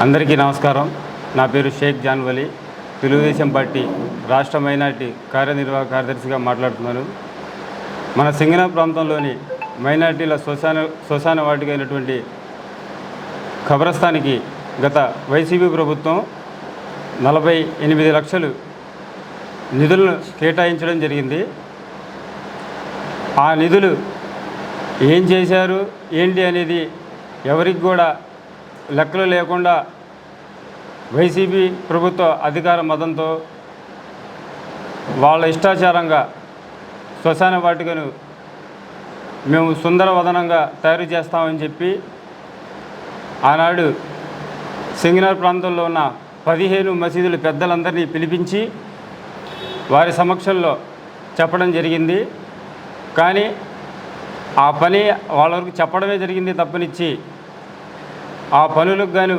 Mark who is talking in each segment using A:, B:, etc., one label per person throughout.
A: అందరికీ నమస్కారం. నా పేరు షేక్ జాన్వలి, తెలుగుదేశం పార్టీ రాష్ట్ర మైనార్టీ కార్యనిర్వాహక కార్యదర్శిగా మాట్లాడుతున్నాను. మన సింగనూరు ప్రాంతంలోని మైనార్టీల శ్మశాన వాటిక అయినటువంటి ఖబరస్థానికి గత వైసీపీ ప్రభుత్వం 48 లక్షలు నిధులను కేటాయించడం జరిగింది. ఆ నిధులు ఏం చేశారు ఏంటి అనేది ఎవరికి కూడా లెక్కలు లేకుండా వైసీపీ ప్రభుత్వ అధికార మదంతో వాళ్ళ ఇష్టాచారంగా శ్మశాన వాటికను మేము సుందరవదనంగా తయారు చేస్తామని చెప్పి ఆనాడు సింగనూరు ప్రాంతంలో ఉన్న 15 మసీదుల పెద్దలందరినీ పిలిపించి వారి సమక్షంలో చెప్పడం జరిగింది. కానీ ఆ పని వాళ్ళ వరకు చెప్పడమే జరిగింది తప్పనిచ్చి ఆ పనులకు గాను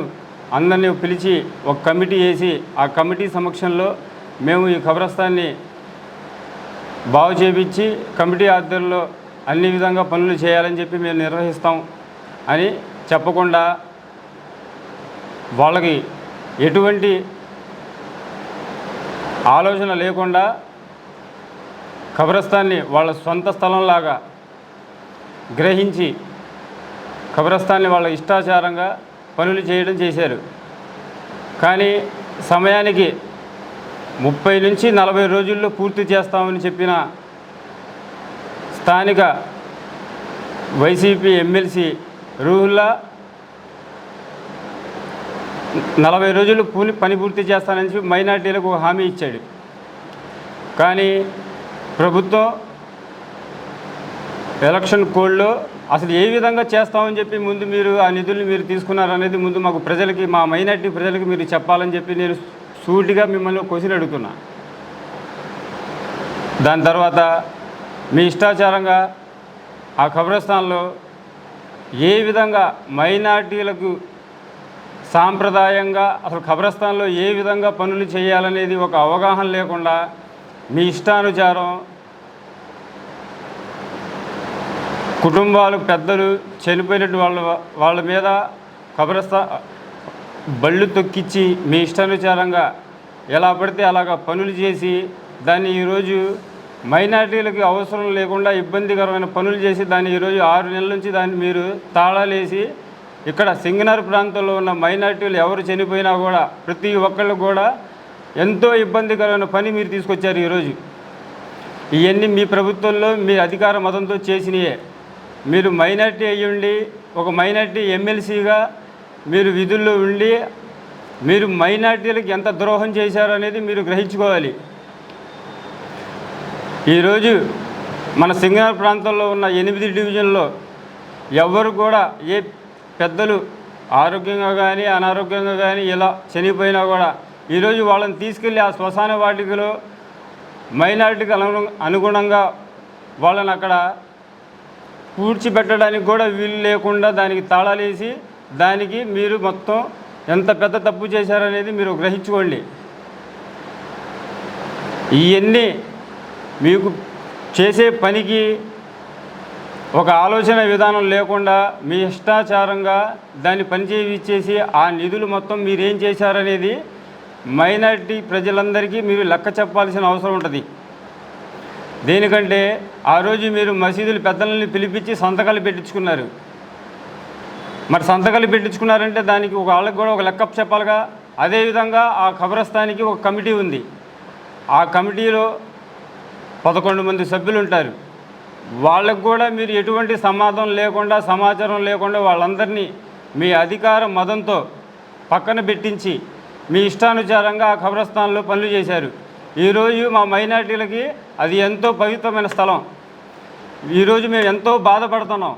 A: అందరినీ పిలిచి ఒక కమిటీ వేసి ఆ కమిటీ సమక్షంలో మేము ఈ ఖబరస్థాన్ని బాగు చేయించి కమిటీ ఆధ్వర్యంలో అన్ని విధంగా పనులు చేయాలని చెప్పి మేము నిర్వహిస్తాం అని చెప్పకుండా వాళ్ళకి ఎటువంటి ఆలోచన లేకుండా ఖబరస్థాన్ని వాళ్ళ సొంత స్థలంలాగా గ్రహించి ఖబరస్థాన్ని వాళ్ళ ఇష్టాచారంగా పనులు చేయడం చేశారు. కానీ సమయానికి 30 నుంచి 40 రోజుల్లో పూర్తి చేస్తామని చెప్పిన స్థానిక వైసీపీ ఎమ్మెల్సీ రూహుల్లా 40 రోజులు పని పూర్తి చేస్తానని చెప్పి మైనార్టీలకు హామీ ఇచ్చాడు. కానీ ప్రభుత్వం ఎలక్షన్ కోడ్లో అసలు ఏ విధంగా చేస్తామని చెప్పి ముందు మీరు ఆ నిధులు మీరు తీసుకున్నారనేది ముందు మాకు ప్రజలకి, మా మైనార్టీ ప్రజలకి మీరు చెప్పాలని చెప్పి నేను సూటిగా మిమ్మల్ని క్వశ్చన్ అడుగుతున్నా. దాని తర్వాత మీ ఇష్టాచారంగా ఆ ఖబరస్థాన్లో ఏ విధంగా మైనార్టీలకు సాంప్రదాయంగా అసలు ఖబరస్థాన్లో ఏ విధంగా పనులు చేయాలనేది ఒక అవగాహన లేకుండా మీ ఇష్టానుసారం కుటుంబాలు పెద్దలు చనిపోయినట్టు వాళ్ళ మీద బళ్ళు తొక్కిచ్చి మీ ఇష్టానుసారంగా ఎలా పడితే అలాగా పనులు చేసి దాన్ని ఈరోజు మైనార్టీలకు అవసరం లేకుండా ఇబ్బందికరమైన పనులు చేసి దాన్ని ఈరోజు 6 నెలల నుంచి దాన్ని మీరు తాళాలేసి ఇక్కడ సింగనూరు ప్రాంతంలో ఉన్న మైనార్టీలు ఎవరు చనిపోయినా కూడా ప్రతి ఒక్కళ్ళు కూడా ఎంతో ఇబ్బందికరమైన పని మీరు తీసుకొచ్చారు. ఈరోజు ఇవన్నీ మీ ప్రభుత్వంలో మీ అధికార మతంతో చేసినయే. మీరు మైనార్టీ అయ్యుండి ఒక మైనార్టీ ఎమ్మెల్సీగా మీరు విధుల్లో ఉండి మీరు మైనార్టీలకు ఎంత ద్రోహం చేశారనేది మీరు గ్రహించుకోవాలి. ఈరోజు మన సింగనూరు ప్రాంతంలో ఉన్న 8 డివిజన్లో ఎవరు కూడా ఏ పెద్దలు ఆరోగ్యంగా కానీ అనారోగ్యంగా కానీ ఇలా చనిపోయినా కూడా ఈరోజు వాళ్ళని తీసుకెళ్ళి ఆ శ్మశాన వాటికలో మైనార్టీకి అనుగుణంగా వాళ్ళని అక్కడ పూడ్చిపెట్టడానికి కూడా వీలు లేకుండా దానికి తాళాలేసి దానికి మీరు మొత్తం ఎంత పెద్ద తప్పు చేశారనేది మీరు గ్రహించుకోండి. ఇవన్నీ మీకు చేసే పనికి ఒక ఆలోచన విధానం లేకుండా మీ ఇష్టాచారంగా దాన్ని పనిచేయించేసి ఆ నిధులు మొత్తం మీరేం చేశారనేది మైనారిటీ ప్రజలందరికీ మీరు లెక్క చెప్పాల్సిన అవసరం ఉంటుంది. దేనికంటే ఆ రోజు మీరు మసీదుల పెద్దలని పిలిపించి సంతకాలు పెట్టించుకున్నారు. మరి సంతకాలు పెట్టించుకున్నారంటే దానికి వాళ్ళకి కూడా ఒక లెక్క చెప్పాలిగా. అదేవిధంగా ఆ ఖబరస్థానికి ఒక కమిటీ ఉంది. ఆ కమిటీలో 11 మంది సభ్యులు ఉంటారు. వాళ్ళకు కూడా మీరు ఎటువంటి సమాచారం లేకుండా వాళ్ళందరినీ మీ అధికార మదంతో పక్కన పెట్టించి మీ ఇష్టానుసారంగా ఆ ఖబరస్థాన్లో పనులు చేశారు. ఈరోజు మా మైనార్టీలకి అది ఎంతో పవిత్రమైన స్థలం. ఈరోజు మేము ఎంతో బాధపడుతున్నాం.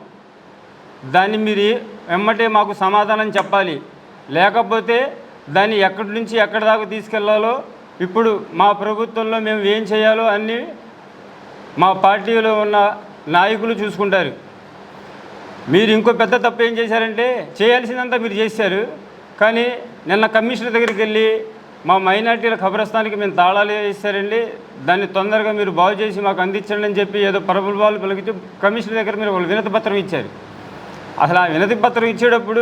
A: దాన్ని మీరు వెమ్మటే మాకు సమాధానం చెప్పాలి. లేకపోతే దాన్ని ఎక్కడి నుంచి ఎక్కడి దాకా తీసుకెళ్లాలో ఇప్పుడు మా ప్రభుత్వంలో మేము ఏం చేయాలో అన్నీ మా పార్టీలో ఉన్న నాయకులు చూసుకుంటారు. మీరు ఇంకో పెద్ద తప్పు ఏం చేశారంటే చేయాల్సిందంతా మీరు చేశారు. కానీ నిన్న కమిషనర్ దగ్గరికి వెళ్ళి మా మైనార్టీల ఖబరస్థానికి మేము తాళాలు వేస్తారండి, దాన్ని తొందరగా మీరు బాగు చేసి మాకు అందించండి అని చెప్పి ఏదో ప్రబుల్బాలు పలికించి కమిషనర్ దగ్గర మీరు ఒక వినతి పత్రం ఇచ్చారు. అసలు ఆ వినతి పత్రం ఇచ్చేటప్పుడు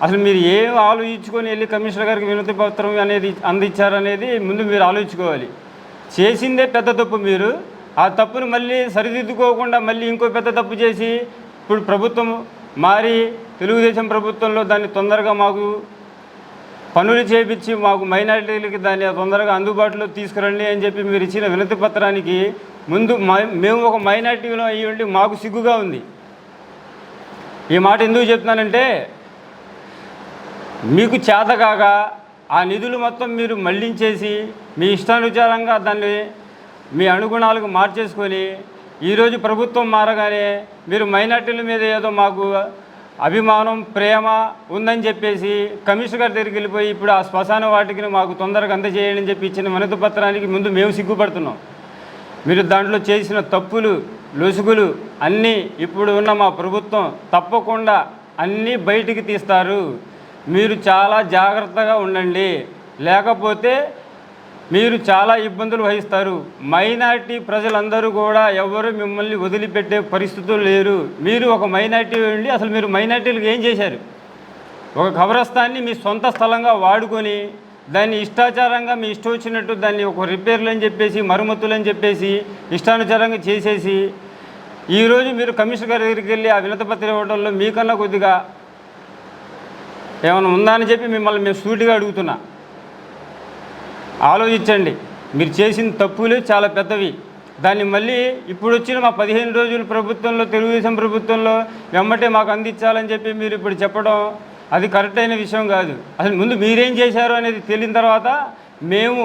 A: అసలు మీరు ఏం ఆలోచించుకొని వెళ్ళి కమిషనర్ గారికి వినతి పత్రం అనేది అందించారనేది ముందు మీరు ఆలోచించుకోవాలి. చేసిందే పెద్ద తప్పు. మీరు ఆ తప్పును మళ్ళీ సరిదిద్దుకోకుండా మళ్ళీ ఇంకో పెద్ద తప్పు చేసి ఇప్పుడు ప్రభుత్వం మారి తెలుగుదేశం ప్రభుత్వంలో దాన్ని తొందరగా మాకు పనులు చేపించి మాకు మైనారిటీలకి దాన్ని తొందరగా అందుబాటులో తీసుకురండి అని చెప్పి మీరు ఇచ్చిన వినతి పత్రానికి ముందు మేము ఒక మైనారిటీలో అయ్యి ఉండి మాకు సిగ్గుగా ఉంది. ఈ మాట ఎందుకు చెప్తున్నానంటే, మీకు చేతకాక ఆ నిధులు మొత్తం మీరు మళ్లించేసి మీ ఇష్టానుసారంగా దాన్ని మీ అనుగుణాలకు మార్చేసుకొని ఈరోజు ప్రభుత్వం మారగానే మీరు మైనార్టీల మీద ఏదో మాకు అభిమానం ప్రేమ ఉందని చెప్పేసి కమిషనర్ గారి దగ్గరికి వెళ్ళిపోయి ఇప్పుడు ఆ శ్మశాన వాటికి మాకు తొందరగా అందజేయండి అని చెప్పి ఇచ్చిన వినతి పత్రానికి ముందు మేము సిగ్గుపడుతున్నాం. మీరు దాంట్లో చేసిన తప్పులు లొసుగులు అన్నీ ఇప్పుడు ఉన్న మా ప్రభుత్వం తప్పకుండా అన్నీ బయటికి తీస్తారు. మీరు చాలా జాగ్రత్తగా ఉండండి, లేకపోతే మీరు చాలా ఇబ్బందులు వహిస్తారు. మైనారిటీ ప్రజలందరూ కూడా ఎవరు మిమ్మల్ని వదిలిపెట్టే పరిస్థితులు లేరు. మీరు ఒక మైనారిటీ ఉండి అసలు మీరు మైనారిటీలకు ఏం చేశారు? ఒక ఖబరస్థాన్ని మీ సొంత స్థలంగా వాడుకొని దాన్ని ఇష్టాచారంగా మీ ఇష్టం వచ్చినట్టు దాన్ని ఒక రిపేర్లు అని చెప్పేసి మరమ్మతులు అని చెప్పేసి ఇష్టానుసారంగా చేసేసి ఈరోజు మీరు కమిషనర్ గారి దగ్గరికి వెళ్ళి ఆ వినతిపత్రం ఇవ్వడంలో మీకన్నా కొద్దిగా ఏమైనా ఉందా అని చెప్పి మిమ్మల్ని మేము సూటిగా అడుగుతున్నా. ఆలోచించండి. మీరు చేసిన తప్పులు చాలా పెద్దవి. దాన్ని మళ్ళీ ఇప్పుడు వచ్చిన మా 15 రోజుల ప్రభుత్వంలో తెలుగుదేశం ప్రభుత్వంలో వెమ్మటే మాకు అందించాలని చెప్పి మీరు ఇప్పుడు చెప్పడం అది కరెక్ట్ అయిన విషయం కాదు. అసలు ముందు మీరేం చేశారు అనేది తెలియని తర్వాత మేము